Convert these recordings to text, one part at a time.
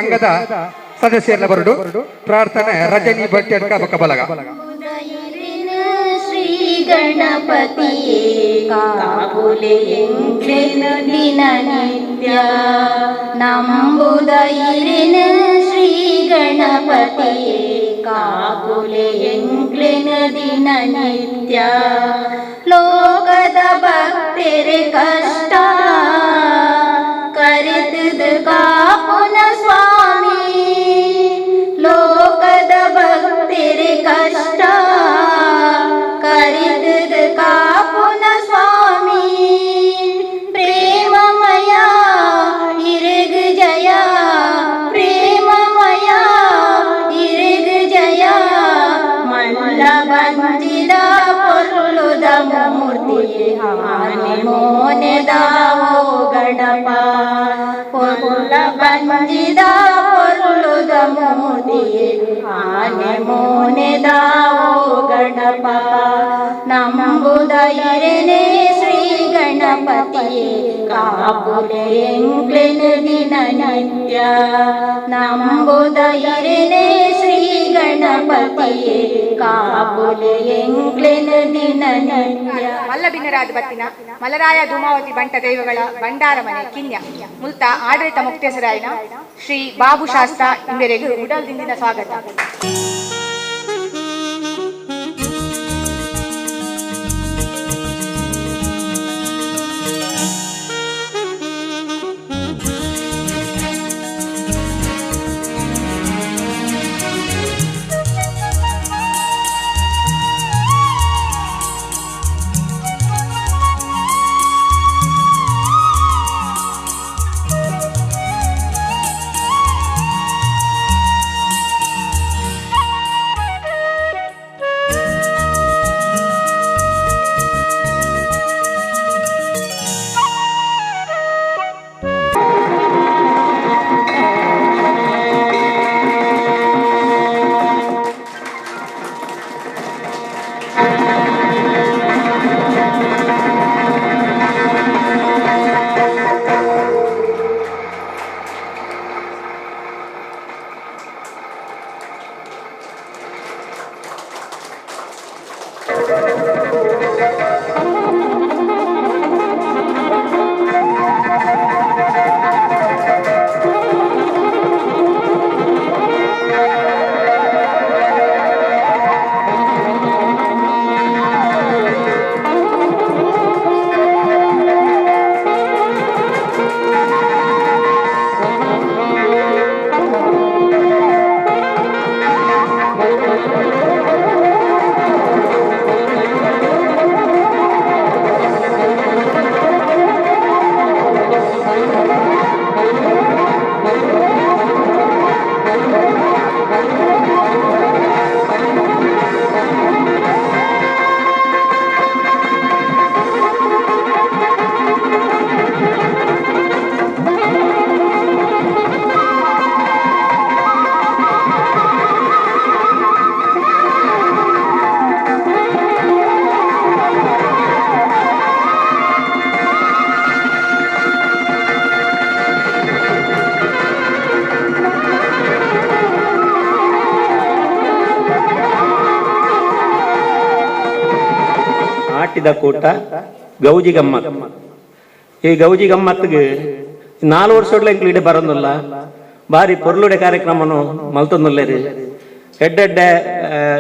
ಸಂಘದ ಸದಸ್ಯರೆಲ್ಲ ಬರಡು ಪ್ರಾರ್ಥನೆ ರಜನಿ ಭಟ್ಯಡ್ಕ ಬಕಬಲಗ ಶ್ರೀ ಗಣಪತಿಯೇ ಕಾಬುಲೆ ಎಂಕ್ಲೆನ ದಿನ ನಿತ್ಯ ನಂಬುದೈರಿನ ಶ್ರೀ ಗಣಪತಿಯೇ ಕಾಬುಲೆ ಎಂಕ್ಲೆನ ದಿನ ನಿತ್ಯ ಲೋಕದ ಭಕ್ತರೆ ಕಷ್ಟ ಕರೆತದ ಕಾಪುನ ಸ್ವಾಮಿ ಲೋಕದ ಭಕ್ತರೆ ಕಷ್ಟ ಕರೆತದ ಕಾಪುನ ಸ್ವಾಮಿ ಪ್ರೇಮಮಯ ಇರಗ ಜಯ ಪ್ರೇಮಮಯ ಇರಗ ಜಯ ಮಲ್ಲ ಬಂಜಿದ ಪೊರ್ಲುದ ಮೂರ್ತಿ ಆನೆ ಮೋನೆದಾವೋ ಗಣಪ ಪೊರ್ಲ ಬಂಜಿದ ಪೊರ್ಲುದ ಮೂರ್ತಿ ಆನೆ ಮೋನೆದಾವೋ ಗಣಪ ನಂಬುದೈರನೆ ಶ್ರೀ ಗಣಪತಿಯೇ ಕಾಬುಲೆ ಎಂಕ್ಲೆನ ದಿನ ನಿತ್ಯ ನಂಬುದೈರನೆ ಶ್ರೀ ಗಣಪತಿಯೇ ಕಾಬುಲೆ ಎಂಕ್ಲೆನ ದಿನ ನಿತ್ಯ ಮಲ್ಲಬಿನ್ನರಾದ ಬತ್ತಿನ ಮಲರಾಯ ಧೂಮಾವತಿ ಬಂಟ ದೈವಗಳ ಭಂಡಾರ ಮನೆ ಕಿನ್ಯ ಮುಲ್ತ ಆಡಳಿತ ಮುಕ್ತೇಸರಾಯನ ಶ್ರೀ ಬಾಬು ಶಾಸ್ತ್ರ ಇವರೆಗೂ ಉಡಲ್ದಿಂದಿನ ಸ್ವಾಗತ. ಆಟಿದ ಕೂಟ ಗೌಜಿ ಗಮ್ಮತ್. ಈ ಗೌಜಿ ಗಮ್ಮತ್ಗೆ 4 ವರ್ಷಗಳ ಇಂಕ್ಲೀಡೆ ಬರೋದಿಲ್ಲ. ಬಾರಿ ಪೊರ್ಲುಡೆ ಕಾರ್ಯಕ್ರಮನು ಮಲ್ತೊಂದುಲ್ಲೇರಿ ಎಡ್ಡೆಡ್ಡೆ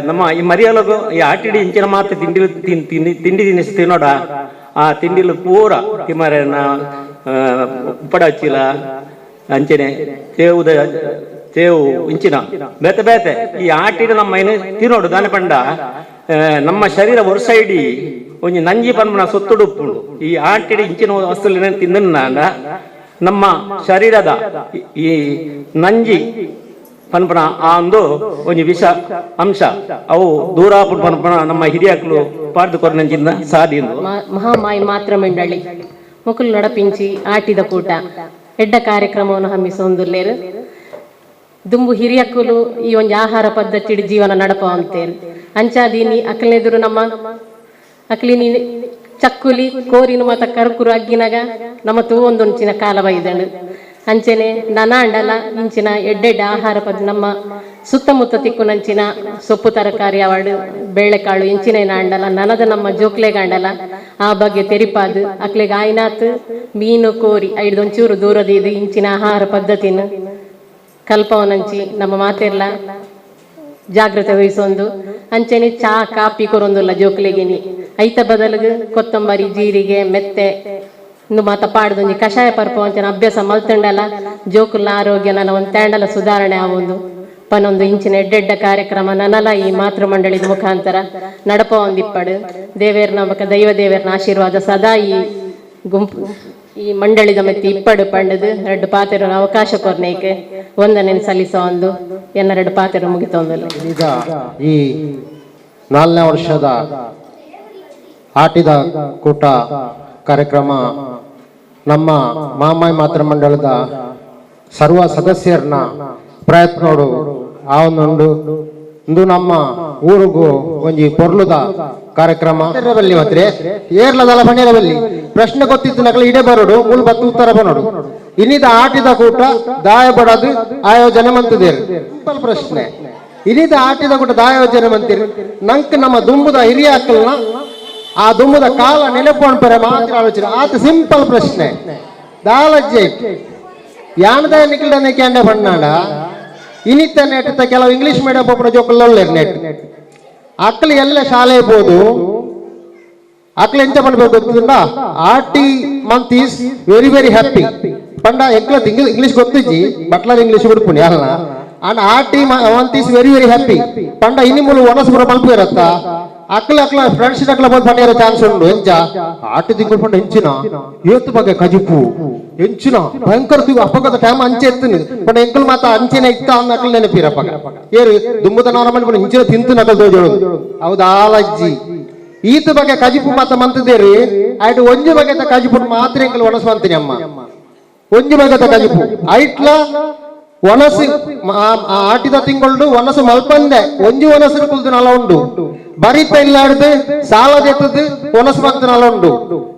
ನಮ್ಮ ಈ ಮರಿಯಲಗು ಈ ಆಟಿಡಿ ಇಂಚಿನ ಮಾತ್ರ ತಿಂಡಿ ತಿನಿಸಿ ತಿನ್ನೋಡ ಆ ತಿಂಡಿಲು ಪೂರ ತಿಮರೆನ ಉಪ್ಪಡ ಹಚ್ಚಿಲ ಅಂಚನೆ ತೇವು ಇಂಚಿನ ಬೇತೆ ಬೇತೆ ಈ ಆಟಿಡು ನಮ್ಮ ಏನು ತಿನ್ನೋಡು ದಾನೆ ಪಂಡ ನಮ್ಮ ಶರೀರ ಒರ್ಸೈಡಿ ಒಂಜಿ ನಂಜಿ ಪನ್ಪನ ಸೊತ್ತುಡುಪ್ಪುಂಡು. ಈ ಆಟಿಡಿ ಇಂಚಿನ ವಸ್ತುಲಿನ ತಿಂದನಾಗ ನಮ್ಮ ಶರೀರದ ಈ ನಂಜಿ ಪನ್ಪನ ಆ ಒಂದು ವಿಷ ಅಂಶ ಅವು ದೂರಾಪುಡು ಪನ್ಪನ ನಮ್ಮ ಹಿರಿಯಕ್ಕಳು ಪಾಡ್ದು ಕೊರನಂಚಿಂದ ಸಾಧಿಂದು ಮಹಾಮಾಯಿ ಮಾತ್ರ ಮಂಡಳಿ ಮುಕುಲು ನಡಪಿಂಚಿ ಆಟಿದ ಕೂಟ ಎಡ್ಡ ಕಾರ್ಯಕ್ರಮವನ್ನು ಹಮ್ಮಿಸೊಂದುಲ್ಲೇರು ದುಂಬು ಹಿರಿಯಕ್ಕಲು ಈ ಒಂದು ಆಹಾರ ಪದ್ಧತಿ ಜೀವನ ನಡಪ ಅಂತೇಳಿ ಅಂಚಾದೀನಿ ಅಕ್ಕಲೆದುರು ನಮ್ಮ ಅಕ್ಲಿನಿ ಚಕ್ಕುಲಿ ಕೋರಿನ ಮತ ಕರ್ಕುರು ಅಗ್ಗಿನಾಗ ನಮ್ಮ ತೂ ಒಂದೊಂಚಿನ ಕಾಲ ಬೈದಳು ಅಂಚೆನೆ ನನ ಅಂಡಲ ಇಂಚಿನ ಎಡ್ಡೆಡ್ಡೆ ಆಹಾರ ನಮ್ಮ ಸುತ್ತಮುತ್ತ ತಿಕ್ಕುನಂಚಿನ ಸೊಪ್ಪು ತರಕಾರಿ ಅವಾಡು ಬೇಳೆಕಾಳು ಇಂಚಿನ ಅಂಡಲ ನನದ ನಮ್ಮ ಜೋಕ್ಲೆಗ ಅಂಡಲ ಆ ಬಗ್ಗೆ ತೆರಿಪಾದು ಅಕ್ಲೆಗ ಆಯ್ನಾತ್ ಮೀನು ಕೋರಿ ಐದೊಂಚೂರು ದೂರದ ಇದು ಇಂಚಿನ ಆಹಾರ ಪದ್ಧತಿನ ಕಲ್ಪವನಂಚಿ ನಮ್ಮ ಮಾತೆಲ್ಲ ಜಾಗ್ರತೆ ವಹಿಸೊಂದು ಅಂಚೆನೆ ಚಾ ಕಾಪಿ ಕೊರೊಂದುಲ್ಲ ಜೋಕ್ಲೆಗಿನಿ ಐತ ಬದಲಿಗೆ ಕೊತ್ತಂಬರಿ ಜೀರಿಗೆ ಮೆತ್ತೆ ಇಂದು ಮಾತ ಪಾಡ್ದೊಂಜಿ ಕಷಾಯ ಪರ್ಪ ಅಂಚನ ಅಭ್ಯಾಸ ಮಲ್ತಂಡಲ ಜೋಕುಲ್ಲ ಆರೋಗ್ಯ ನನ್ನ ಒಂದು ತಂಡಲ ಸುಧಾರಣೆ ಆವೊಂದು ಪನ್ನೊಂದು ಇಂಚಿನ ಎಡ್ಡೆಡ್ಡ ಕಾರ್ಯಕ್ರಮ ನನಲ ಈ ಮಾತೃ ಮಂಡಳಿದ ಮುಖಾಂತರ ನಡಪ ಒಂದಿಪ್ಪಡು ದೇವೇರ್ನ ನಮಕ ದೈವ ದೇವೇರ್ನ ಆಶೀರ್ವಾದ ಸದಾ ಈ ಗುಂಪು ಈ ಮಂಡಳಿದ ಮೆತ್ತಿ ಇಪ್ಪಡು ಪಂಡದು ಎರಡು ಪಾತೆರ ಅವಕಾಶ ಕೊರ್ನೇಕೆ ಒಂದನೇ ಸಲ್ಲಿಸೋ ಒಂದು ಎನ್ನೆರಡು ಪಾತೆರ ಮುಗಿತೊಂದಲ್ಲ. ಈಗ ಈ 4ನೇ ವರ್ಷದ ಆಟಿದ ಕೂಟ ಕಾರ್ಯಕ್ರಮ ನಮ್ಮ ಮಾಮಾಯಿ ಮಾತೃ ಮಂಡಳದ ಸರ್ವ ಸದಸ್ಯರನ್ನ ಪ್ರಯತ್ನೋಡು ಆವೊಂದುಂಡು ಇಂದು ನಮ್ಮ ಊರಿಗೂ ಒಂಜಿ ಪೊರ್ಲುದ ಕಾರ್ಯಕ್ರಮ ಬಲ್ಲಿ ಮಾತ್ರ ಏರ್ಲದಲ್ಲ ಬನ್ನಿರಬಲ್ಲಿ ಪ್ರಶ್ನೆ ಗೊತ್ತಿತ್ತು ನಕಲು ಇಡೇ ಬರೋಡು ಮೂಲ ಬತ್ತು ಉತ್ತರ ಬನ್ನೋಡು ಇನ್ನಿದ ಆಟಿದ ಕೂಟ ದಾಯ ಬಡದು ಆಯೋಜನೆ ಮಂತದೇರು ಸಿಂಪಲ್ ಪ್ರಶ್ನೆ ಇನ್ನಿದ ಆಟಿದ ಕೂಟ ದಾಯೋಜನೆ ಮಂತೀರಿ ನಂಕ್ ನಮ್ಮ ದುಂಬುದ ಹಿರಿಯ ಅಕ್ಕಲ್ನ ಆ ದುಂಬುದ ಕಾಲ ನೆನಪುಪರೆ ಮಾತ್ರ ಆಲೋಚನೆ ಆತ ಸಿಂಪಲ್ ಪ್ರಶ್ನೆ ದಾಲಜ್ಜೆ ಯಾಣದ ನಿಖಿಲ್ಡನೆ ಕ್ಯಾಂಡೆ ಬಣ್ಣಾಡ ಇನಿತ್ತ ನೆಟ್ಟ ಕೆಲವು ಇಂಗ್ಲಿಷ್ ಮೀಡಿಯಂ ಪಪ್ಪನ ಜೋಕಲ್ಲೊಳ್ಳೆ ನೆಟ್ ಅಕ್ಕಳು ಎಲ್ಲ ಶಾಲೆ ಇರ್ಬೋದು ಅಕ್ಕಳು ಎಂತ ಮಾಡ್ಬೇಕು ಗೊತ್ತಿಲ್ಲ ಆರ್ಟಿ month is very very happy ಪಂಡ ಎಂಕ್ಲ ಇಂಗ್ಲಿಷ್ ಗೊತ್ತಿಜ್ಜಿ ಬಟ್ಲರ್ ಇಂಗ್ಲಿಷ್ ಬಿಡ್ಪುಣಿ ಅಲ್ಲ ಅಂಡ್ ಆರ್ಟಿ month is very very happy ಪಂಡ ಇನಿ ಮೂಲ ಒನಸ್ಪುರ ಮಲ್ಪು ಇರತ್ತ ಅಕ್ಲ ಫ್ರೆಂಡ್ಸ್ ಅಕ್ಲ ಬಂದು ಪಂಡಿರೋ ಚಾನ್ಸ್ ಉಂಡು ಎಂಚ ಆಟಿ ತಿಂಗಳು ಪಂಡ ಹೆಂಚಿನ ಇವತ್ತು ಬಗ್ಗೆ ಕಜಿಪು ಹೆಂಚಿನ ಭಯಂಕರ ಅಪ್ಪಗದ ಟೈಮ್ ಅಂಚೆ ಎತ್ತುನಿ ಪಂಡ ಎಂಕಲ್ ಮಾತ ಅಂಚೆನೆ ಇತ್ತ ಅನ್ನ ಅಕ್ಲ ನೆನಪಿರಪ್ಪ ಏರು ದುಂಬುದ ನಾರ್ಮಲ್ ಪಂಡ ಹಿಂಚಿನ ತಿಂತು ನಕಲ್ ತೋಜೋಳು ಹೌದಾ ಆಲಜ್ಜಿ ಈತ ಬಗ್ಗೆ ಕಜಿಪು ಮಾತ ಮಂತದೇರಿ ಆಯ್ತು ಒಂಜಿ ಬಗೆತ ಕಜಿಪು ಮಾತ್ರ ಎಂಕಲ್ ಒಣಸು ಅಂತೀನಿ ಅಮ್ಮ ಒಂಜಿ ಬಗೆತ ಕಜಿಪು ಐಟ್ಲ ಒನಸು ಆಟಿದ ತಿಂಗಳು ಒನಸು ಮಲ್ಪಂದೆ ಒಂಜಿ ಒನಸು ಕುಲ್ದು ನಲ ಉಂಡು ಬರಿತ ಇಲ್ಲಾಡ್ದು ಸಾಲದೆತ್ತದು ಒನಸು ಮಂತ ನಲ ಉಂಡು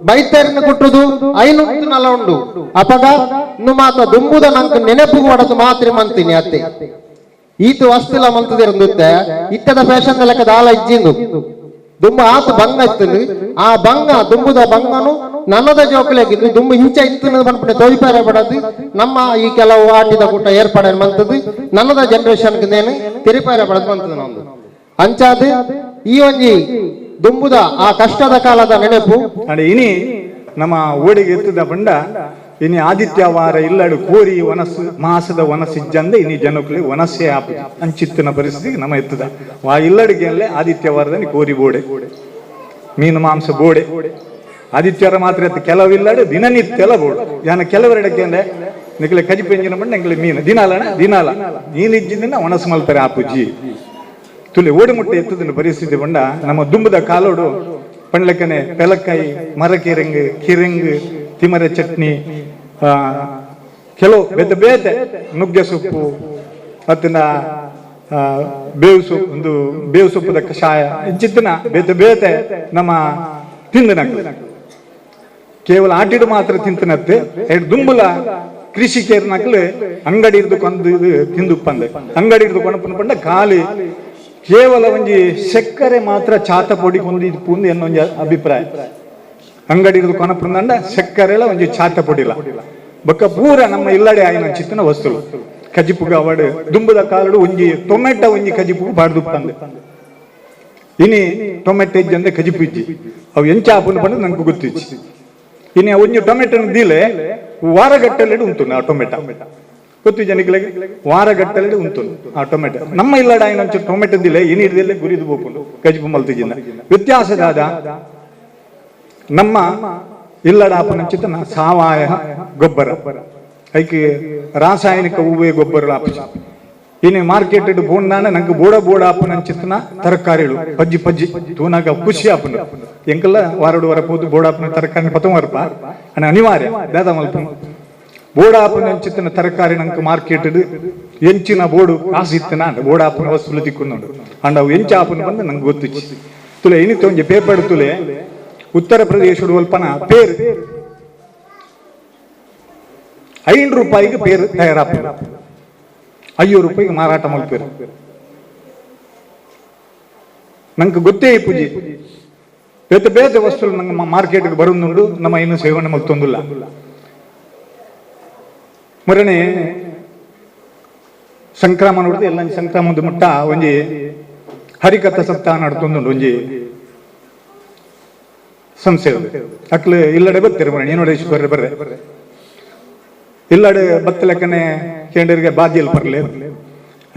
ಬೈತೇರಿನ ಕುಟ್ಟುದು ಐನುಂಟು ನಲ ಉಂಡು ಅಪಗ ಇನ್ನು ಮಾತ ದುಂಬುದ ನಂಗೆ ನೆನಪು ಮಾಡದು ಮಾತ್ರ ಮಂತೀನಿ ಅತ್ತೆ ಈತು ವಸ್ತುಲ ಮಂತದಿರಂದುತ್ತೆ ಇತ್ತದ ಫ್ಯಾಷನ್ ಲೆಕ್ಕದ ಆಲ ಇಜ್ಜಿಂದು ದುಂಬ ಆತ ಬಂಗ ಇತ್ತು ಆ ಬಂಗ ದುಂಬುದ ಬಂಗನು ನನ್ನದ ಜೋಕಲೆಗಿದ್ದು ದುಂಬ ಹಿಂಚ ಇತ್ತು ಬಂದ್ಬಿಟ್ಟೆ ತೋಯಿಪಾರ ಪಡದು ನಮ್ಮ ಈ ಕೆಲವು ಆಟಿದ ಕೂಟ ಏರ್ಪಾಡ ಮಂತದ್ದು ನನ್ನದ ಜನರೇಷನ್ ನೇನು ತಿರುಪಾರ ಪಡದು ಬಂತದ್ದು ನಮ್ದು ಅಂಚಾದು ಈ ಒಂಜಿ ದುಂಬುದ ಆ ಕಷ್ಟದ ಕಾಲದ ನೆನಪು ಇನಿ ನಮ್ಮ ಓಡಿಗೆ ಎತ್ತದ ಬಂಡ ಇನಿ ಆದಿತ್ಯವಾರ ಇಲ್ಲಡು ಕೋರಿ ವನಸ್ ಮಾಸದ ವನಸಿಜ್ಜಂದ ಇನಿ ಜನಕ್ಲೆ ವನಸ್ಸೆ ಆಪಿ ಅಂಚಿತ್ತಿನ ಪರಿಸ್ಥಿತಿ ನಮ್ಮ ಎತ್ತದ ವಾ ಇಲ್ಲಡಿಗೆ ಆದಿತ್ಯವಾರದಲ್ಲಿ ಕೋರಿ ಬೋಡೆ ಮೀನು ಮಾಂಸ ಬೋಡೆ ಆದಿತ್ಯವಾರ ಮಾತ್ರ ಎತ್ತು ಕೆಲವಿಲ್ಲಡು ದಿನನಿತ್ಯಲ ಬೋಡು ಯಾನ ಕೆಲವರೆಡಕ್ಕೆ ಅಂದ್ರೆ ನಿಖಲೆ ಕಜಿಪೆಂಜಿನ ಬಂಡ ನಿಖಲೆ ಮೀನು ದಿನಾಲ ನೀನಿಜ್ಜಿನ ವನಸ್ ಮಲ್ಪರೆ ಆಪುಜಿ ತುಲೆ ಓಡಿ ಮುಟ್ಟೆ ಎತ್ತದ ಪರಿಸ್ಥಿತಿ ಬಂಡ ನಮ್ಮ ದುಂಬದ ಕಾಲೋಡು ಪಂಡ್ಲಕ್ಕನೆ ಪೆಲಕಾಯಿ ಮರಕಿರಂಗ್ ಕಿರಂಗ್ ತಿಮರೆ ಚಟ್ನಿ ಕೆಲವು ಬೇತೆ ಬೇತೆ ನುಗ್ಗೆ ಸೊಪ್ಪು ಮತ್ತಿನ ಬೇವು ಸೊಪ್ಪು ಒಂದು ಬೇವು ಸೊಪ್ಪದ ಕಷಾಯ ಇಂಚಿತ್ತಿನ ಬೇತೆ ಬೇತೆ ನಮ್ಮ ತಿಂದನ ಕೇವಲ ಆಟಿಡು ಮಾತ್ರ ತಿಂತನತ್ತೆ ಎರಡು ದುಂಬುಲ ಕೃಷಿ ಕೇರ್ನಕ್ಲು ಅಂಗಡಿ ಹಿಡಿದು ಕೊಂದು ತಿಂದು ಪಂದೆ ಅಂಗಡಿ ಹಿಡಿದು ಕೊಂಡ ಪಂಡ ಖಾಲಿ ಕೇವಲ ಒಂಜಿ ಸಕ್ಕರೆ ಮಾತ್ರ ಚಾತ ಪೊಡಿ ಕೊಂದು ಪುಂದು ಎನ್ನೊಂಜಿ ಅಭಿಪ್ರಾಯ ಅಂಗಡಿ ಹಿಡಿದು ಕೊನಪುಂದಂಡ ಸಕ್ಕರೆಲ್ಲ ಒಂಜಿ ಚಾತ ಪೊಡಿಲ ಬೊಕ್ಕ ಪೂರ ನಮ್ಮ ಇಲ್ಲಡೆ ಆಯ್ನ ಚಿತ್ತನ ವಸ್ತುಲು ಕಜಿಪುಗ ಅವಡು ದುಂಬುದ ಕಾಲಡು ಒಂಜಿ ಟೊಮೆಟೊ ಒಂಜಿ ಕಜಿಪುಗ ಬಾಡ್ದು ಪಂದೆ ಇನಿ ಟೊಮೆಟೊ ಇಜ್ಜಿ ಅಂದ್ರೆ ಕಜಿಪು ಇಜ್ಜಿ ಅವು ಎಂಚ ಆಪುನ ಪಂಡ ನಂಗೆ ಗೊತ್ತಿಜ್ಜಿ ಇನಿ ಒಂಜಿ ಟೊಮೆಟೊನ ದೀಲೆ ವಾರಗಟ್ಟಲೆಡು ಉಂಟು ಆ ಟೊಮೆಟೊ ಗೊತ್ತು ಜನಗಳಿಗೆ ವಾರಗಟ್ಟಲೆ ಉಂಟು ಆ ಟೊಮೆಟೊ ನಮ್ಮ ಇಲ್ಲಡ ಏನಂಚ ಟೊಮೆಟೊ ದಿಲೆ ಏನಿರ್ದಿಲ್ಲ ಗುರಿದು ಬೋಪುಂಡು ಕಜಿಪು ಮಲ್ತಿಜಿಂದ ವ್ಯತ್ಯಾಸದಾದ ನಮ್ಮ ಇಲ್ಲಡ ಆಪನಂಚಿತ ಸಾವಯವ ಗೊಬ್ಬರ ಐಕೆ ರಾಸಾಯನಿಕ ಹೂವೆ ಗೊಬ್ಬರ ಆಪಿಸ ಇನ್ನು ಮಾರ್ಕೆಟ್ ಬೋಂಡಾನ ನಂಗೆ ಬೋಡ ಆಪನಂಚಿತನ ತರಕಾರಿಗಳು ಪಜ್ಜಿ ತೂನಾಗ ಖುಷಿ ಆಪನ ಎಂಕಲ್ಲ ವಾರಡು ವರ ಪೋದು ಬೋಡಾಪನ ತರಕಾರಿ ಪತಮರ್ಪ ಅನ್ನ ಅನಿವಾರ್ಯ ದಾದ ಮಲ್ಪ ಬೋಡಾಪನ ಅಂಚಿತ್ತಿನ ತರಕಾರಿ ನಂಗೆ ಮಾರ್ಕೆಟ್ ಎಂಚಿನ ಬೋಡು ಕಾಸಿತ್ತಿನ ಬೋಡಾಪನ ವಸ್ತುಲು ತಿಕ್ಕೊಂಡು ಅಂಡ್ ಅವು ಎಂಚ ಆಪನ ಬಂದು ನಂಗೆ ಗೊತ್ತಿಚ್ಚಿ ತುಲೆ ಏನಿತ್ತು ಒಂಜಿ ಪೇಪರ್ ತುಲೆ ಉತ್ತರ ಪ್ರದೇಶ ಒಲ್ಪನ ಪೇರು ₹5 ಪೇರು ತಯಾರಾಪ, ₹5 ಮಾರಾಟ ಮಲ್ಪೇರು. ನಂಗೆ ಗೊತ್ತೇ ಪೂಜಿ ಬೇತೆ ಬೇತೆ ವಸ್ತುಗಳು ನಂಗೆ ಮಾರ್ಕೆಟ್ಗೆ ಬರೋದುಂಡು, ನಮ್ಮ ಇನ್ನು ಸೇವನೆ ಮಲ್ತೊಂದಿಲ್ಲ. ಮರಣೆ ಸಂಕ್ರಮಣ ಹೊಡೆದು ಎಲ್ಲ ಸಂಕ್ರಮಣದ ಮುಟ್ಟ ಒಂಜಿ ಹರಿಕಥಾ ಸಪ್ತಾಹ ನಡ್ತೊಂದುಂಡು ಒಂಜಿ ಸಂಸ್ಥೆ ಅಕ್ಲು ಇಲ್ಲಡೆ ಬತ್ತೇರು ಮರಣೆ ಏನೋಡೇಶ್ವರ ಬರ್ರೆ ಇಲ್ಲಡೆ ಬತ್ತ ಲೆಕ್ಕನೆ ಕೇಂದ್ರಿಗೆ ಬಾಜಿಯಲ್ಲಿ ಬರಲಿ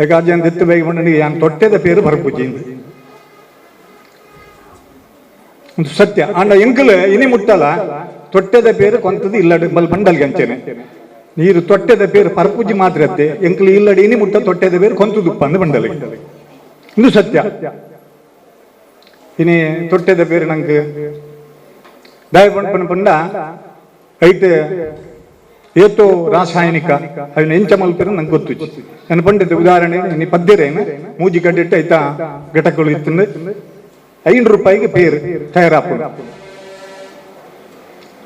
ಈಗ ಅಜ್ಜನ ದೆತ್ತು ಬೇಗ ಬಂಡನಿಗೆ ಯಾನ್ ತೊಟ್ಟೆದ ಪೇರು ಬರಪೂಜಿ ಒಂದು ಸತ್ಯ ಅಂಡ ಎಂಕಲ್ ಇನಿ ಮುಟ್ಟಲ್ಲ ತೊಟ್ಟೆದ ಪೇರು ಕೊಂತದ್ದು ಇಲ್ಲಡೆ ಬಲ್ ಬಂಡಲ್ಗೆ ಅಂಚೇನೆ ನೀರು ತೊಟ್ಟೆದ ಪೇರು ಪರಪೂಜಿ ಮಾತ್ರ ಅತ್ತೆ ಎಂಕಲ್ ಇಲ್ಲಡೆ ಇನಿ ಮುಟ್ಟ ತೊಟ್ಟೆದ ಪೇರು ಕೊಂತುದುಪ್ಪ ಅಂದು ಬಂಡಲಿ ಇದು ಸತ್ಯ. ಇನಿ ತೊಟ್ಟೆದ ಪೇರು ನಂಗೆ ದಯ ಪಂಡ ಐತೆ ಏತೋ ರಾಸಾಯನಿಕ ಅದನ್ನ ಎಂಚ ಮಲ್ಪೇರು ನಂಗೆ ಗೊತ್ತು. ನನ್ನ ಪಂಡಿತ ಉದಾಹರಣೆ ನೀ ಪದ್ಯರೇನು ಮೂಜಿ ಕಡ್ಡಿಟ್ಟು ಐತಾ ಘಟಕಗಳು ಇತ್ತು ₹5 ಪೇರು ತಯಾರಾಪ,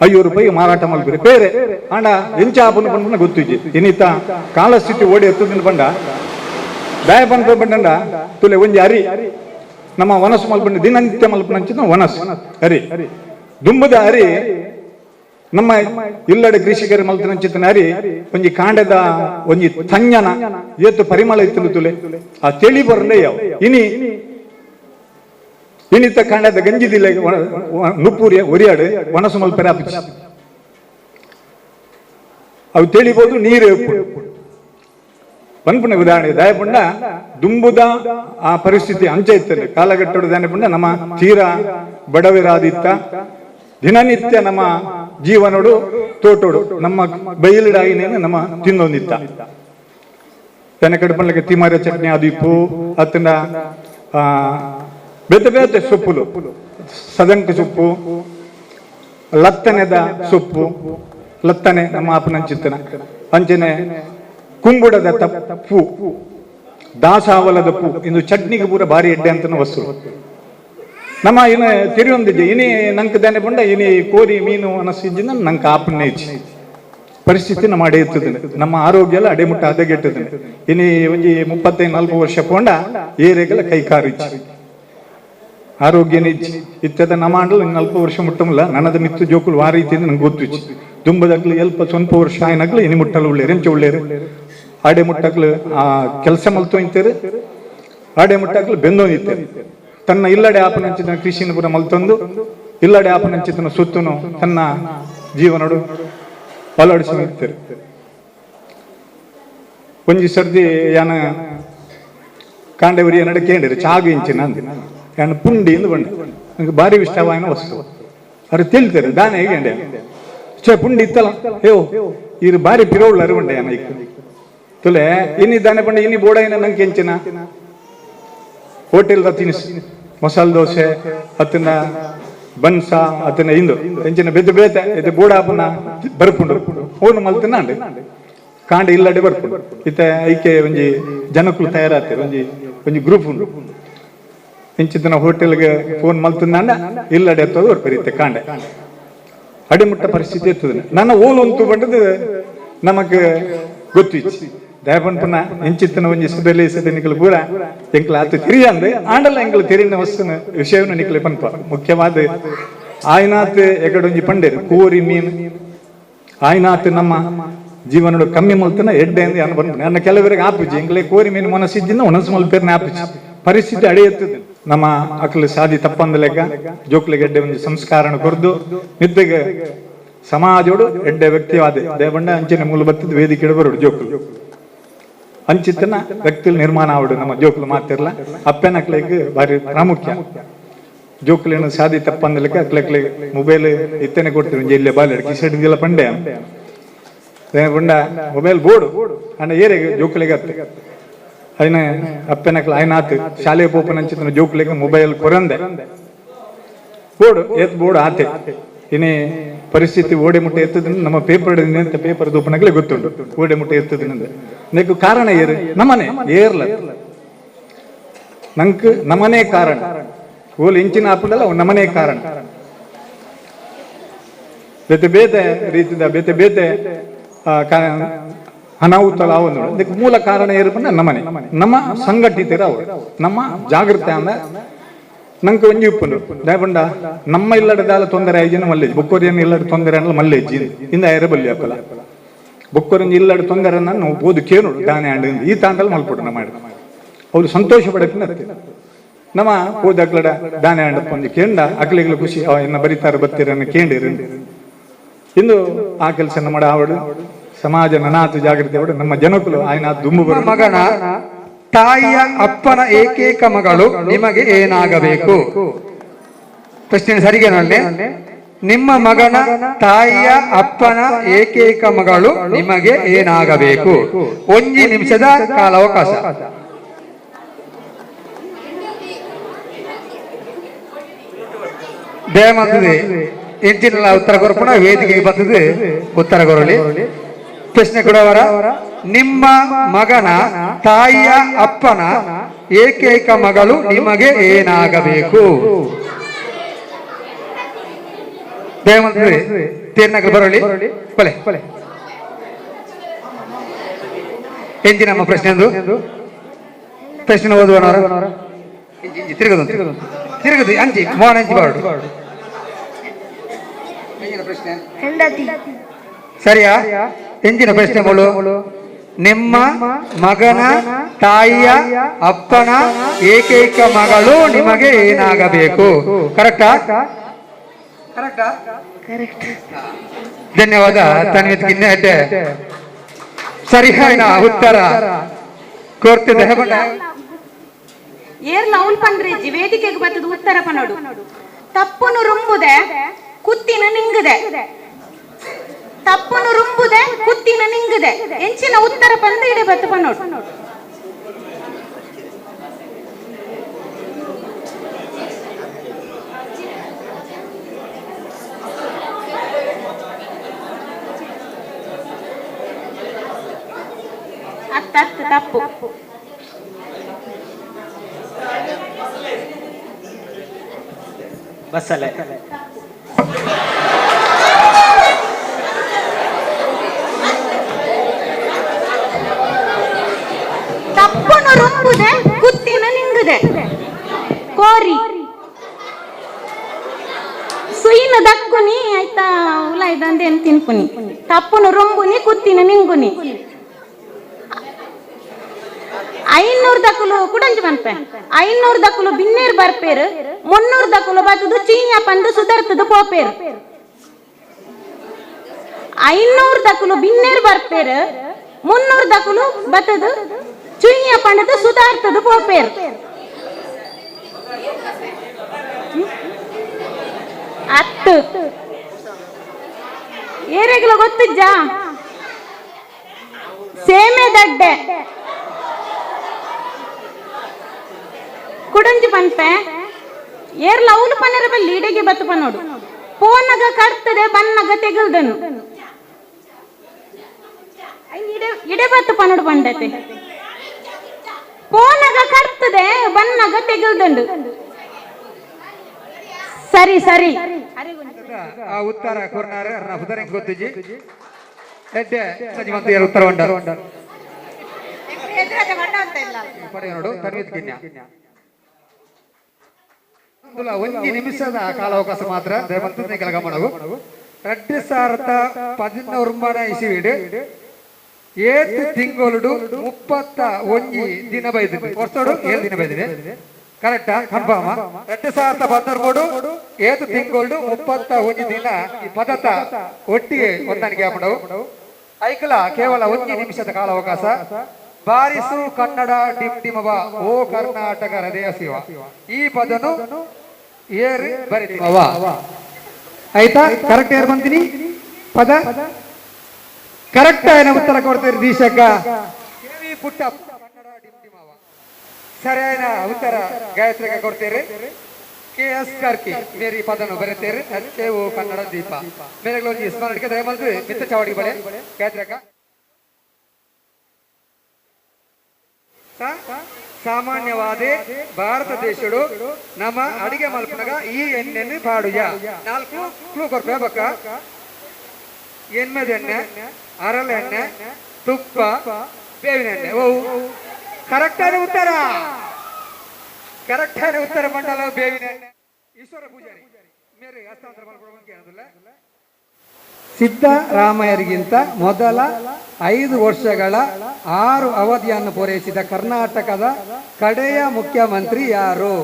₹5 ಮಾರಾಟ ಮಲ್ಪೇರು ಬೇರೆ ಆಂಡ ಎಂಚ ಆಪನ ಪಂಡ ಗೊತ್ತು. ಇನ್ನಿತ ಕಾಲಸ್ಥಿತಿ ಓಡಿ ಎತ್ತದ ಪಂಡ ದಯ ಪಂಡ ಪಂಡ ತುಲೆ ಒಂಜಿ ಅರಿ ನಮ್ಮ ವನಸ್ ಮಲ್ಪಂಡ ದಿನನಿತ್ಯ ಮಲ್ಪನ ವನಸ್ ಅರಿ ದುಂಬದ ಅರಿ ನಮ್ಮ ಇಲ್ಲಡೆ ಕೃಷಿಕರ ಮಲ್ತನಂಚಿತನ ಅರಿ ಒಂಜಿ ಕಾಂಡದ ಒಂಜಿ ತಂಜನ ಏತು ಪರಿಮಳ ಇತ್ತು ತುಲೆ ಆ ತೆಳಿ ಬರಲೇ ಯಾವ ಇನಿತ ಕಾಂಡದ ಗಂಜಿದಿಲ್ಲ ನುಪ್ಪೂರಿಯ ಒರಿಯಾಡು ವನಸು ಮಲ್ಪೆರ ಆಪಿಸಿ ಅವು ತಿಳಿಬಹುದು ನೀರು ಪನ್ಪುನ ಉದಾಹರಣೆ ದಯಪುಂಡ ದುಂಬುದ ಆ ಪರಿಸ್ಥಿತಿ ಅಂಚ ಇತ್ತಲ್ಲ ಕಾಲಘಟ್ಟದ ದಾನಪುಂಡ ನಮ್ಮ ತೀರಾ ಬಡವರಾದಿತ್ತ ದಿನನಿತ್ಯ ನಮ್ಮ ಜೀವನೋಡು ತೋಟೋಡು ನಮ್ಮ ಬಯಲಿಡಾಗಿನೇನು ನಮ್ಮ ತಿನ್ನೊಂದಿತ್ತ ತನ್ನ ಕಡ್ಪಂಡ್ಲಕ್ಕೆ ತಿಮಾರ ಚಟ್ನಿ ಆದಿಪ್ಪು ಅತ್ತನ ಬೇತೆ ಬೇತೆ ಸೊಪ್ಪುಲು ಸದಂಕ ಸೊಪ್ಪು ಲತ್ತನೆದ ಸೊಪ್ಪು ಲತ್ತನೆ ನಮ್ಮ ಅಪ್ಪನಂಚಿತ್ತನ ಅಂಚನೆ ಕುಂಬುಡದ ತಪ್ಪು ದಾಸಾವಲದ ಪೂ ಇಂದು ಚಟ್ನಿಗೆ ಪೂರ ಭಾರಿ ಎಡ್ಡೆ ಅಂತ ವಸ್ತು ನಮ್ಮ ಇನ್ನು ತಿರುವೊಂದಿದ್ದೆ ಇನಿ ನಂಗೆ ದಾನೆ ಬಂಡ ಇನಿ ಕೋರಿ ಮೀನು ಅನಸಿದ್ದ ನಂಗೆ ಆಪನ್ನೇ ಇಚ್ಛೆ ಪರಿಸ್ಥಿತಿ ನಮ್ಮ ಅಡೆ ಇರ್ತದೆ ನಮ್ಮ ಆರೋಗ್ಯ ಎಲ್ಲ ಅಡೆಮುಟ್ಟ ಹದಗೆಟ್ಟದೆ ಇನಿ ಒಂಜಿ 35-40 ವರ್ಷ ಪೋಂಡ ಏರೆಗೆಲ್ಲ ಕೈಕಾರಿಚ್ಚಿ ಆರೋಗ್ಯನೇ ಇತ್ತದ ನಮ್ಮ ಆಂಡಲು 40 ವರ್ಷ ಮುಟ್ಟಮಲ್ಲ ನನ್ನದ ಮಿತ್ತು ಜೋಕುಲು ವಾರ ಇತ್ತಿಂದ ನಂಗೆ ಗೊತ್ತು ದುಂಬದಾಗ್ಲು ಎಲ್ಪ ಸ್ವಲ್ಪ ವರ್ಷ ಆಯ್ನಾಗ್ಲು ಇನಿ ಮುಟ್ಟಲು ಉಳ್ಳೇರು ಎಂಚ ಉಳ್ಳೇರು ಆಡೆ ಮುಟ್ಟಾಗ್ಲು ಆ ಕೆಲಸ ಮಲ್ತು ಇಂತೇರು ಆಡೆ ಮುಟ್ಟಾಗ್ಲು ಬೆಂದೋ ಇತ್ತೇರು ತನ್ನ ಇಲ್ಲಡೆ ಆಪನಂಚಿತನ ಕೃಷಿನ ಪುರ ಮಲ್ತೊಂದು ಇಲ್ಲಡೆ ಆಪನಂಚಿತನ ಸುತ್ತನು ತನ್ನ ಜೀವನಡು ಅಳವಡಿಸಿರ್ತೇರು. ಒಂಜಿ ಸರ್ದಿ ಯಾನ ಕಾಂಡವರಿ ನಡೆ ಕೇಳಿರು ಚಾಗು ಇಂಚಿನ ಅಂದ ಯಾನ ಪುಂಡಿ ಎಂದು ಬಂಡ ನಂಗೆ ಭಾರಿ ಇಷ್ಟವಾಯಿನ ವಸ್ತು ಅವ್ರು ತಿಳ್ತಾರೆ ದಾನೆ ಹೇಗೆ ಚೆ ಪುಂಡಿ ಇತ್ತಲ್ಲ ಏ ಇರು ಭಾರಿ ಪಿರೋಳ್ಳ ಅರಿವಂಡ ಯಾನ ಇಕ್ಕ ತುಲೆ ಇನಿ ದಾನೆ ಬಂಡ ಇನಿ ಬೋಡ ಏನ ನಂಗೆ ಎಂಚಿನ ಹೋಟೆಲ್ ತಿನಿಸು ಮಸಾಲೆ ದೋಸೆ ಅತ್ತನ ಬನ್ಸ ಅತನ ಇಂದು ಎಂಚಿನ ಬೆದ್ದು ಬೇತೆ ಇದು ಬೋಡ ಹಬ್ಬನ ಬರ್ಪುಂಡು ಓನು ಮಲ್ತನ ಅಂಡೆ ಕಾಂಡ ಇಲ್ಲಡೆ ಬರ್ಪುಂಡು ಇತ್ತ ಐಕೆ ಒಂಜಿ ಜನಕ್ಕಳು ತಯಾರಾಗ್ತಾರೆ ಒಂಜಿ ಗ್ರೂಪ್ ಉಂಡು ಇಂಚಿತನ ಹೋಟೆಲ್ಗೆ ಫೋನ್ ಮಲ್ತಂದ ಇಲ್ಲಡೆ ಎತ್ತೋದು ಬರ್ಪರಿತ್ತೆ ಕಾಂಡೆ ಅಡಿಮುಟ್ಟ ಪರಿಸ್ಥಿತಿ ಇರ್ತದೆ ನನ್ನ ಓಲು ಅಂತೂ ಬಂಡದು ನಮಗೆ ಗೊತ್ತಿಚ್ಚಿ ದಯಪಂಪನ ಎಂಚಿತ್ತನ ಒಂಜಿ ಸಭೆಯಲ್ಲಿ ಸದನಿಕಲು ಪೂರ ಎಂಕ್ಲ ಆತು ತಿರಿಯ ಅಂದ್ರೆ ಆಂಡಲ್ಲ ಎಂಕ್ಲು ತಿರಿನ ವಸ್ತುನ ವಿಷಯವನ್ನು ನಿಕ್ಲೆ ಪಂಪ ಮುಖ್ಯವಾದ ಆಯ್ನಾತ್ ಎಕಡೊಂಜಿ ಪಂಡೇರು ಕೋರಿ ಮೀನು ಆಯ್ನಾತ್ ನಮ್ಮ ಜೀವನ ಕಮ್ಮಿ ಮಲ್ತನ ಎಡ್ಡೆ ಅಂದ್ರೆ ಅನ್ನ ಬಂದ ನನ್ನ ಕೆಲವರಿಗೆ ಆಪುಜಿ ಎಂಕ್ಲೆ ಕೋರಿ ಮೀನು ಮನಸ್ಸಿದ್ದಿಂದ ಒಣಸು ಮಲ್ಪೇರ್ನ ಆಪುಜಿ ಪರಿಸ್ಥಿತಿ ಅಡೆಯುತ್ತದೆ ನಮ್ಮ ಅಕ್ಲು ಸಾದಿ ತಪ್ಪಂದಲೆಗ ಜೋಕ್ಲೆಗೆ ಎಡ್ಡೆ ಒಂದು ಸಂಸ್ಕಾರನ ಕೊರ್ದು ನಿದ್ದೆಗೆ ಸಮಾಜೋಡು ಎಡ್ಡೆ ವ್ಯಕ್ತಿವಾದ ದೇವಂಡ ಅಂಚಿನ ಮೂಲ ಬತ್ತದ ವೇದಿಕೆ ಬರೋಡು ಜೋಕ್ಲು ಅಂಚಿತ್ತನ ವ್ಯಕ್ತಿಲ್ ನಿರ್ಮಾಣ ಆವಡು ನಮ್ಮ ಜೋಕ್ಲು ಮಾತಿರ್ಲ ಅಪ್ಪೆನಕ್ಲೆಗ್ ಭಾರಿ ಪ್ರಾಮುಖ್ಯ ಜೋಕ್ಲೇನು ಸಾದಿ ತಪ್ಪಂದಲೆಕ್ಕ ಅಕ್ಲೆಕ್ಲೆ ಮೊಬೈಲ್ ಇತ್ತನೆ ಕೊಡ್ತೀವಿ ಇಲ್ಲೇ ಬಾಲೆ ಕಿಸಡಿಗೆಲ್ಲ ಪಂಡೆ ಬಂಡ ಮೊಬೈಲ್ ಬೋರ್ಡು ಅಣ್ಣ ಏರೆಗೆ ಜೋಕ್ಲೆಗೆ ಅತ್ತೆ ಅಯ್ನ ಅಪ್ಪೆನಕ್ಲ ಆಯ್ನಾತ್ ಶಾಲೆ ಪೋಪನ ಅಂಚಿತ್ತನ ಜೋಕ್ಲೆಗೆ ಮೊಬೈಲ್ ಕೊರಂದೆ ಬೋರ್ಡು ಏತ್ ಬೋರ್ಡು ಆತೆ ಇನ್ನೇ ಪರಿಸ್ಥಿತಿ ಓಡೆ ಮುಟ್ಟೆ ಎತ್ತದಿಂದ ನಮ್ಮ ಪೇಪರ್ ಅಂತ ಪೇಪರ್ ದೂಪನಾಗಲೇ ಗೊತ್ತುಂಟು ಓಡೆ ಮುಟ್ಟೆ ಎತ್ತದಿಂದ ನೆಕ್ಕು ಕಾರಣ ಏರು ನಮ್ಮನೆ ಏರ್ಲ ನಂಕ್ ನಮ್ಮನೆ ಕಾರಣ ಓಲ್ ಇಂಚಿನ ಹಾಪುಂಡಲ್ಲ ನಮ್ಮನೆ ಕಾರಣ ಬೇತೆ ಬೇತೆ ರೀತಿದ ಬೇತೆ ಬೇತೆ ಅನಾಹುತಲ ಒಂದು ಇದಕ್ಕೆ ಮೂಲ ಕಾರಣ ಏನು ಬಂದ ನಮ್ಮನೆ ನಮ್ಮ ಸಂಘಟಿತರ ಅವರು ನಮ್ಮ ಜಾಗೃತಿ ಅಂದ ನಂಗೆ ಒಂಜಿ ಉಪ್ಪುಂಡು ದಯಪಂಡ ನಮ್ಮ ಇಲ್ಲಡದಾಲ ತೊಂದರೆ ಆಯ್ಜಿನ ಮಲ್ಲೇಜ್ ಬೊಕ್ಕೋರಿಯನ್ನು ಇಲ್ಲಡ ತೊಂದರೆ ಅನ್ನಲ್ಲ ಮಲ್ಲೇಜ್ ಇಂದ ಐರ ಬಲ್ಲಿ ಹಾಕಲ್ಲ ಬೊಕ್ಕೋರಂಜಿ ಇಲ್ಲಡ ತೊಂದರೆ ನಾನು ಓದು ಕೇನೋಡು ದಾನೆ ಆಂಡ್ ಈ ತಾಂಡಲ್ಲಿ ಮಲ್ಪಡು ನಮ್ಮ ಮಾಡಿ ಅವ್ರು ಸಂತೋಷ ಪಡಕಿನ ನಮ್ಮ ಓದ್ ಅಕ್ಲಡ ದಾನೆ ಆಂಡ ಒಂದು ಕೇಂಡ ಅಕ್ಲಿಗಳು ಖುಷಿ ಇನ್ನ ಬರೀತಾರೆ ಬತ್ತೀರನ್ನು ಕೇಂಡಿರಿ ಇಂದು ಆ ಕೆಲಸ ಮಾಡ ಅವಡು ಸಮಾಜ ನನಾತು ಜಾಗೃತಿ ಅವಡು ನಮ್ಮ ಜನಕುಲು ಆಯ್ನ ದುಂಬು ಮಗನ ತಾಯಿಯ ಅಪ್ಪನ ಏಕೈಕ ಮಗಳು ನಿಮಗೆ ಏನಾಗಬೇಕು? ಪ್ರಶ್ನೆ ಸರಿಗೇನಲ್ಲೇ? ನಿಮ್ಮ ಮಗನ ತಾಯಿಯ ಅಪ್ಪನ ಏಕೈಕ ಮಗಳು ನಿಮಗೆ ಏನಾಗಬೇಕು? 1 ನಿಮಿಷದ ಕಾಲಾವಕಾಶ. ದಯಮಾಡಿ ಇಂಚಿನ ಉತ್ತರ ಕೊರಪಣ ವೇದಿಕೆಗೆ ಬರ್ತದೆ ಉತ್ತರ ಕೊರಲಿ. ಪ್ರಶ್ನೆ ಕೊಡವರ ನಿಮ್ಮ ಮಗನ ತಾಯಿಯ ಅಪ್ಪನ ಏಕೈಕ ಮಗಳು ನಿಮಗೆ ಏನಾಗಬೇಕು? ದಯಮಾಡಿ ತೀರ್ನಕ್ಕೆ ಬರಲಿ ಕೊಲೆ ಎಂಜಿ ನಮ್ಮ ಪ್ರಶ್ನೆ ಪ್ರಶ್ನೆ ಓದುವನವರ ತಿರುಗದು ಅಂಜಿ ಮೋಹನ್ ಅಂಜಿ ಬಾಡು ಪ್ರಶ್ನೆ ಸರಿಯಾ? ಎಂಜಿನ ಪ್ರಶ್ನೆ ಮೊಳು ನಿಮ್ಮ ಮಗನ ತಾಯಿಯ ಅಪ್ಪನ ಏಕೈಕ ಮಗಳು ನಿಮಗೆ ಏನಾಗಬೇಕು? ಕರೆಕ್ಟಾ? ಧನ್ಯವಾದ ತನ್ವಿತ್ ಕಿನ್ನೆಟ್ಟೆ ಸರಿಯಾದ ಉತ್ತರ ಕೋರ್ತಿದ್ದೆ ಏರ್ಲ ಅವಲ್ ಪಂಡ್ರೆ ವೇದಿಕೆಗೆ ಬರ್ತದ ಉತ್ತರ ಪನೋಡು ತಪ್ಪನು ರುಂಬುದೆ ಕುತ್ತಿನ ನಿಂಗದೆ ತಪ್ಪನು ರುಂಬುದೆ ಕುತ್ತಿನ ನಿಂಗದೆ ಎಂಚಿನ ಉತ್ತರ ಪಂದ ಇಡೆ ಬತ್ತ ಪನೋಡು ಅತ್ತ ತಪ್ಪು ಬಸ್ಸಲ್ಲೇ ತಪ್ಪನು ರುಂಬುದೆ ಕುತ್ತಿನ ನಿಂಗದೆ ಕೋರಿ ಸುಯಿನ ದಕ್ಕುನಿ ಆಯ್ತಾ ಉಲ ಇದಂದೆ ತಿನ್ಪುನಿ ತಪ್ಪನು ರುಂಬುನಿ ಕುತ್ತಿನ ನಿಂಗುನಿ 500 ದಕ್ಕಲು ಕುಡಂಜಿ ಬನ್ಪೆ 500 ದಕ್ಕಲು ಬಿನ್ನೇರ್ ಬರ್ಪೇರು 300 ದಕ್ಕಲು ಬತ್ತದು ಚೀನ್ಯ ಪಂದು ಸುಧರ್ತದ ಪೋಪೇರು 500 ದಕ್ಕಲು ಬಿನ್ನೇರ್ ಬರ್ಪೇರು 300 ದಕ್ಕಲು ಬತ್ತದು ಚೀನ್ಯ ಪಂಡದು ಸುಧಾರ್ತದ ಪೋಪೇರು ಅತ್ತು ಏರೆಗ್ಲ ಗೊತ್ತಿಜ್ಜ ಸೇಮೆ ದಡ್ಡೆ ಕುಡಂಜಿ ಪನ್ಪೆ ಏರ್ಲ ಅವಲು ಪನ್ನರ ಬಲ್ಲಿ ಇಡೆಗೆ ಬತ್ತು ಪನೋಡು ಪೋನಗ ಕಡ್ತದೆ ಬನ್ನಗ ತೆಗಲ್ದನು ಇಡೆ ಬತ್ತು ಪನೋಡು ಪಂಡತೆ ಪೋನಗ ಕಡ್ತದೆ ಬನ್ನಗ ತೆಗಲ್ದಂಡು ಸರಿ ಸರಿ ಆ ಉತ್ತರ ಕೊರ್ನಾರ ಹುದರ ಗೊತ್ತಿಜಿ ಎಡ್ಡೆ ಸಜಿವಂತ ಉತ್ತರ ಉಂಡರು ನೋಡು ತನ್ವಿತ್ ಕಿನ್ಯ 1 ನಿಮಿಷದ ಕಾಲಾವಕಾಶ ಮಾತ್ರ ದಯವಂತ ಗಮನವು 2016 ಇಸಿವಿಡು 7 ತಿಂಗಳು 31 ದಿನ ಬೈದಿದೆ ವರ್ಷೋಡು 7 ದಿನ ಬೈದಿದೆ ಕರೆಕ್ಟಾ ಕನ್ಫರ್ಮ್ 2013 7 ತಿಂಗಳು 31 ದಿನ ಈ ಪದತ ಒಟ್ಟಿಗೆ ಹೊಂದಾಣಿಕೆ ಮಾಡವು ಐಕಲ ಕೇವಲ 1 ನಿಮಿಷದ ಕಾಲಾವಕಾಶ ಬಾರಿಸು ಕನ್ನಡ ಡಿಂಡಿಮವ ಓ ಕರ್ನಾಟಕ ಹೃದಯ ಶಿವ ಈ ಪದನು ಏರ್ ಬರಿತಿಮವ ಆಯ್ತಾ ಕರೆಕ್ಟ್ ಏರ್ ಬಂತೀನಿ ಪದ ಕರೆಕ್ಟ್ ಆಯ್ನ ಉತ್ತರ ಕೊಡ್ತೀರಿ ದೀಶಕ ಕೆವಿ ಪುಟ್ಟ ಕನ್ನಡ ಡಿಂಡಿಮವ ಸರಿಯಾದ ಉತ್ತರ ಗಾಯತ್ರಿಗೆ ಕೊಡ್ತೀರಿ KS ಕಾರ್ಕಿ ಮೇರಿ ಪದನು ಬರೀತೀರಿ ಅಚ್ಚೆ ಓ ಕನ್ನಡ ದೀಪ ಮೇರೆಗಳೊಂದು ಸ್ಮರಣಕ್ಕೆ ದಯಮಾಡಿ ಮಿತ್ತ ಚಾವಡಿ ಬಳೆ ಗಾಯತ್ರಕ ಸಾಮಾನ್ಯವಾದ ಭಾರತ ದೇಶಡು ನಮ್ಮ ಅಡಿಗೆ ಮಲ್ಪನಾಗ ಈ ಎಣ್ಣೆನ್ನು ಪಾಡುಯ 4 ಕ್ಲೂ ಕೊಡ್ಬೇಕ ಎಣ್ಣೆದೆಣ್ಣೆ, ಹರಳೆಣ್ಣೆ, ತುಪ್ಪ, ಬೇವಿನ ಎಣ್ಣೆ. ಓ ಕರೆಕ್ಟ್ ಆದ ಉತ್ತರ. ಕರೆಕ್ಟ್ ಆದ ಉತ್ತರ ಮಂಡಲ ಬೇವಿನ ಎಣ್ಣೆ. ಈಶ್ವರ ಪೂಜಾರಿ ಮೇರೆ ಹಸ್ತಾಂತರ ಮಾಡ್ಕೊಡೋದಿಲ್ಲ. ಸಿದ್ದರಾಮಯ್ಯರಿಗಿಂತ ಮೊದಲ 5 ವರ್ಷಗಳ 6 ಅವಧಿಯನ್ನು ಪೂರೈಸಿದ ಕರ್ನಾಟಕದ ಕಡೆಯ ಮುಖ್ಯಮಂತ್ರಿ ಯಾರು?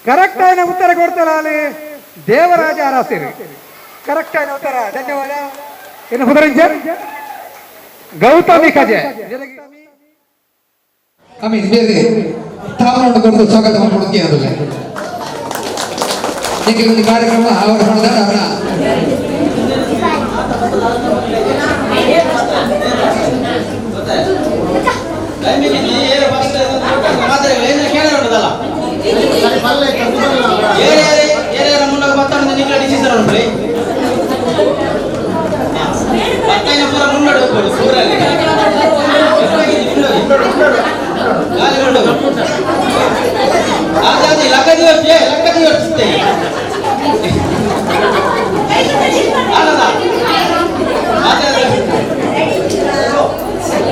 ಕರೆಕ್ಟ್ ಆದ ಉತ್ತರ ಕೊಡ್ತಾರ ಅಲ್ಲಿ ದೇವರಾಜ ಅರಸರು. ಕರೆಕ್ಟ್ ಆದ ಉತ್ತರ. ಧನ್ಯವಾದ. ಇನ್ನು ಪುದರಂಜನ್ ಗೌತಮಿ ಕಜೆ ತಾಮರಕೊಂಡು ಸ್ವಾಗತ ಮಾಡ್ಕೊಡೋಕೆ ಅದಲ್ಲ ಈಗ ಒಂದು ಕಾರ್ಯಕ್ರಮ ಅವರು ಮಾಡಿದಾಗ ಅವರ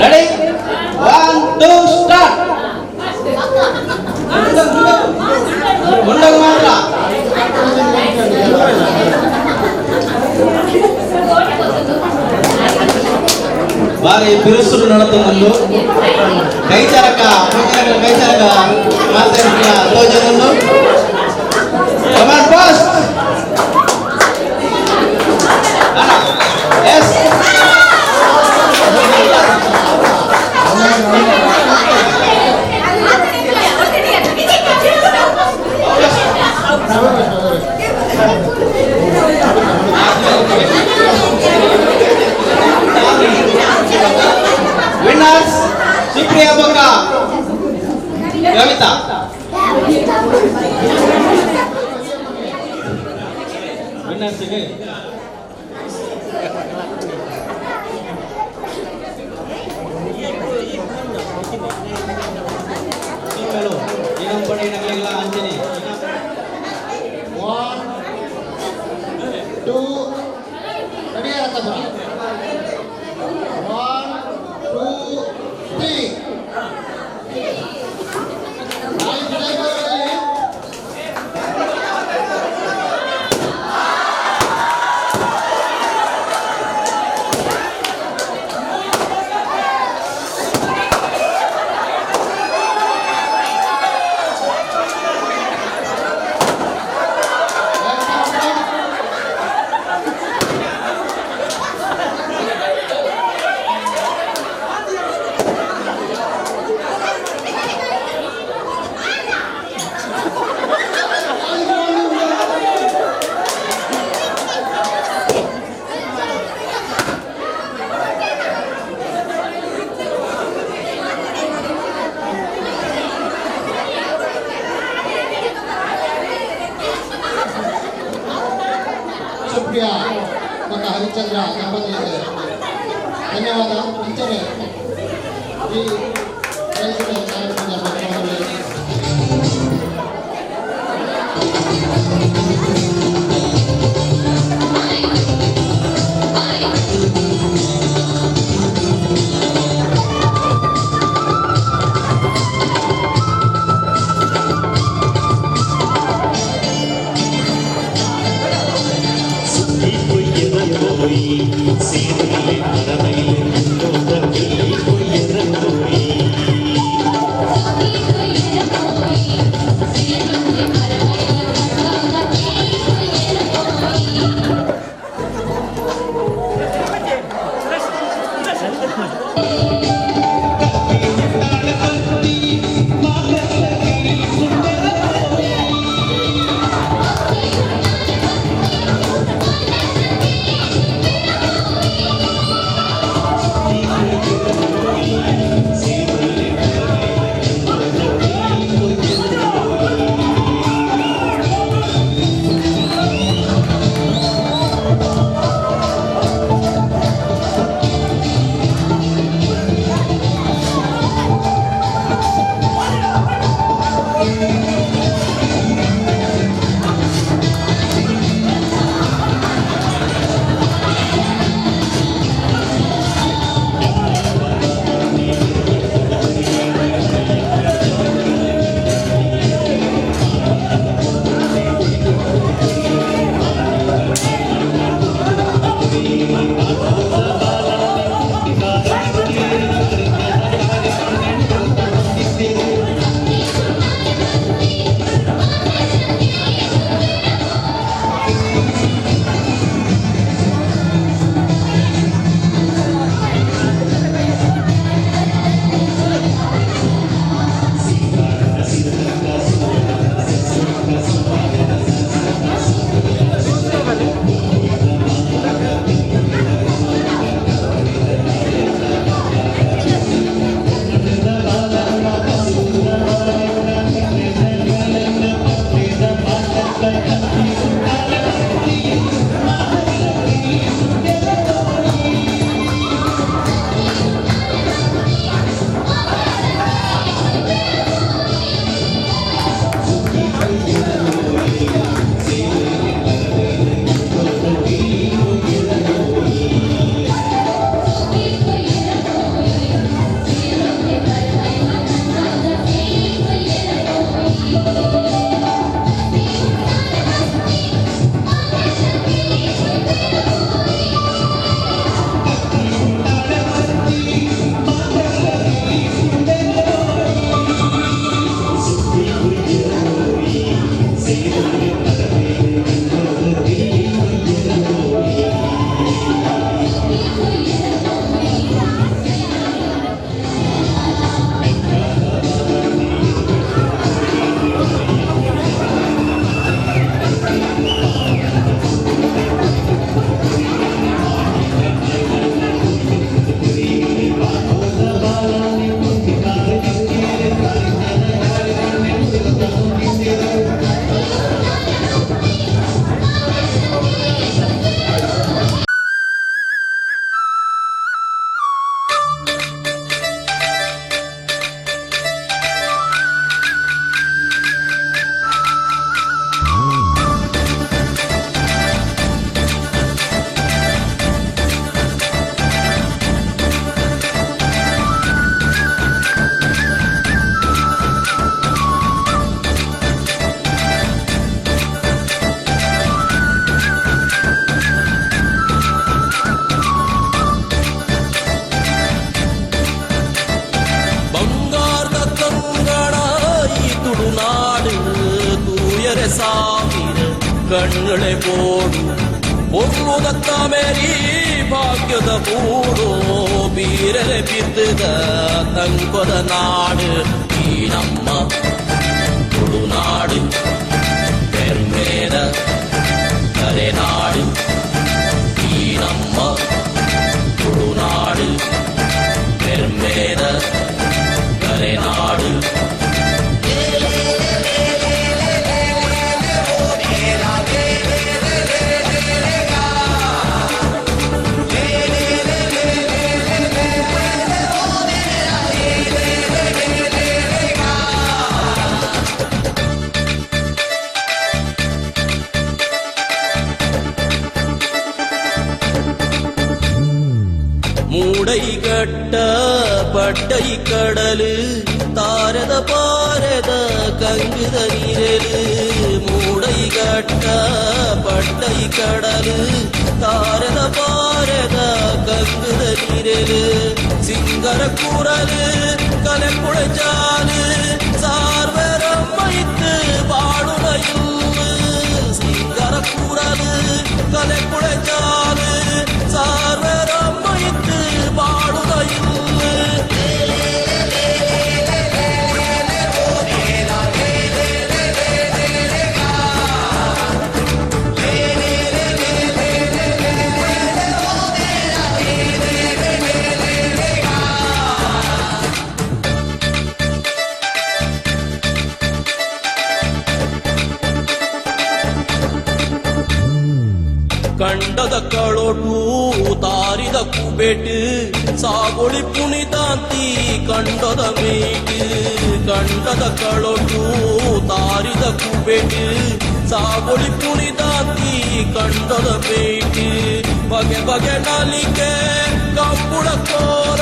Ready? 1, 2, start. ಬಾರಿ ಬಿರುಸುರು ನಡತೊಂದು ಕೈಚಾರಕ ಮಾತಾಡಿದ ತೋಜನೊಂದು ಕಮಾಂಡ್ ಫಾಸ್ಟ್ ಎಸ್ winners Supriya Baka Kavita winners ಗೆ ಟೀಮ್ಗಳು ಏನೋ ಪಡೆ ನಗಲೆಲ್ಲ ಅಂಜನೆ 1 2 ರೆಡಿ ಆಗುತ್ತಾ 1 2 3 ಸುಪ್ರಿಯಾ ಮತ್ತು ಹರಿಚಂದ್ರ ದಂಪತಿಗಳಿಗೆ ಧನ್ಯವಾದ. ಟೀಚರೇ ಈ ಕಾರ್ಯಕ್ರಮದ ಭಾಗವಹಿಸಿ ಕಣ್ಣುಳೆ ಬೋಡು ಒಮ್ಮುದತ್ತ ಮೇರಿ ಭಾಗ್ಯದ ಬೂಡು ಬೀರಲೆ ಬಿದ್ದದ ತಂಗೊದ ನಾಡು ಈ ನಮ್ಮ ತುಳುನಾಡು பெருமேத கரைநாடு ಈ ನಮ್ಮ ತುಳುನಾಡು பெருமேத கரைநாடு ಮೂಡೈಗಟ್ಟ ಪಡ್ಡೈ ಕಡಲು ತಾರದ ಪಾರದ ಕಂಗುದ ನೀರಲು ಮೂಡೈಗಟ್ಟ ಪಡ್ಡೈ ಕಡಲು ತಾರದ ಪಾರದ ಕಂಗುದ ನೀರಲು ಸಿಂಗರ ಕೂರಲು ಕಲೆ ಕುಳಜಾಲು ಸಾರ್ವರಮ್ಮೈத்து ಬಾಡುನೈಲು ಸಿಂಗರ ಕೂರಲು ಕಲೆ ಕುಳಜಾಲು ಸಾರ್ವರಮ್ಮೈத்து ಬಾಡುನೈಲು ಕಂಡದ ಕಳೋಟು ತಾರಿದ ಕುಬೇಟು ಸಾಗೋಳಿ ಪುಣಿತಾಂತಿ ಕಂಡದ ಮೇಟು ಕಂಡದ ಕಳೋಟು ತಾರಿದ ಕುಬೇಟು ಸಾಗೋಳಿ ಪುಣಿತಾಂತಿ ಕಂಡದ ಮೇಟು ಬಗೆ ಬಗೆ ನಾಲಿಕೆ ಕಂಬುಳ ಕೋರ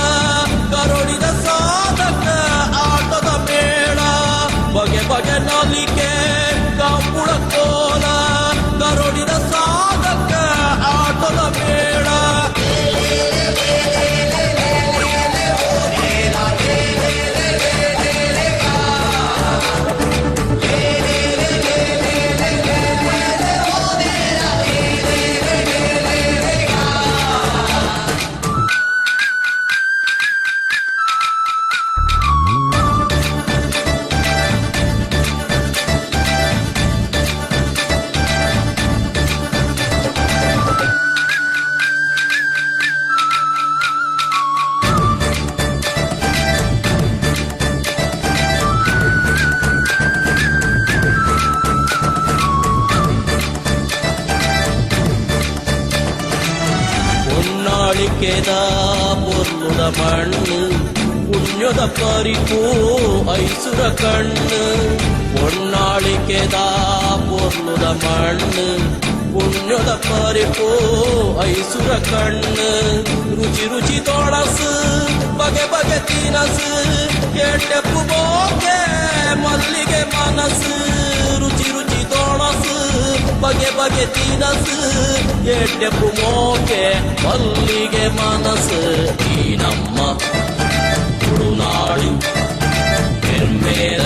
ಕರುಳಿದ ಸಾಧಕ ಆಟದ ಮೇಳ ಬಗೆ ಬಗೆ ನಾಲಿಕೆ ಕಂಬುಳ ಕೋರ ಕರುಳಿದ ಸಾಧಕ ಆಟದ ಮೇಳ ಹೊನ್ನಾಳಿಕೆದ ಪೊರ್ಲುದ ಮಣ್ಣು ಪುಣ್ಯದ ಪರಿಪು ಐಸುರ ಕಣ್ಣು ಹೊನ್ನಾಳಿಕೆದ ಪೊರ್ಲುದ ಮಣ್ಣು ಪುಣ್ಯದ ಪರಿಪು ಐಸುರ ಕಣ್ಣು ರುಚಿ ರುಚಿ ತೊಳಸು ಬಗೆ ಬಗೆ ತಿನಸು ಎಟ್ಟೆಪ್ಪು ಬೋಗೆ ಮಲ್ಲಿಗೆ ಮನಸ್ಸು ರುಚಿ ರುಚಿ ತೊಳಸು ಬಗೆ ಬಗೆ ತಿನಸು ಎಟ್ಟೆಪ್ಪು ಮೋಕೆ ಮಲ್ಲಿಗೆ ಮನಸ್ಸು ಈ ನಮ್ಮ ತುಳುನಾಡು பெருமேற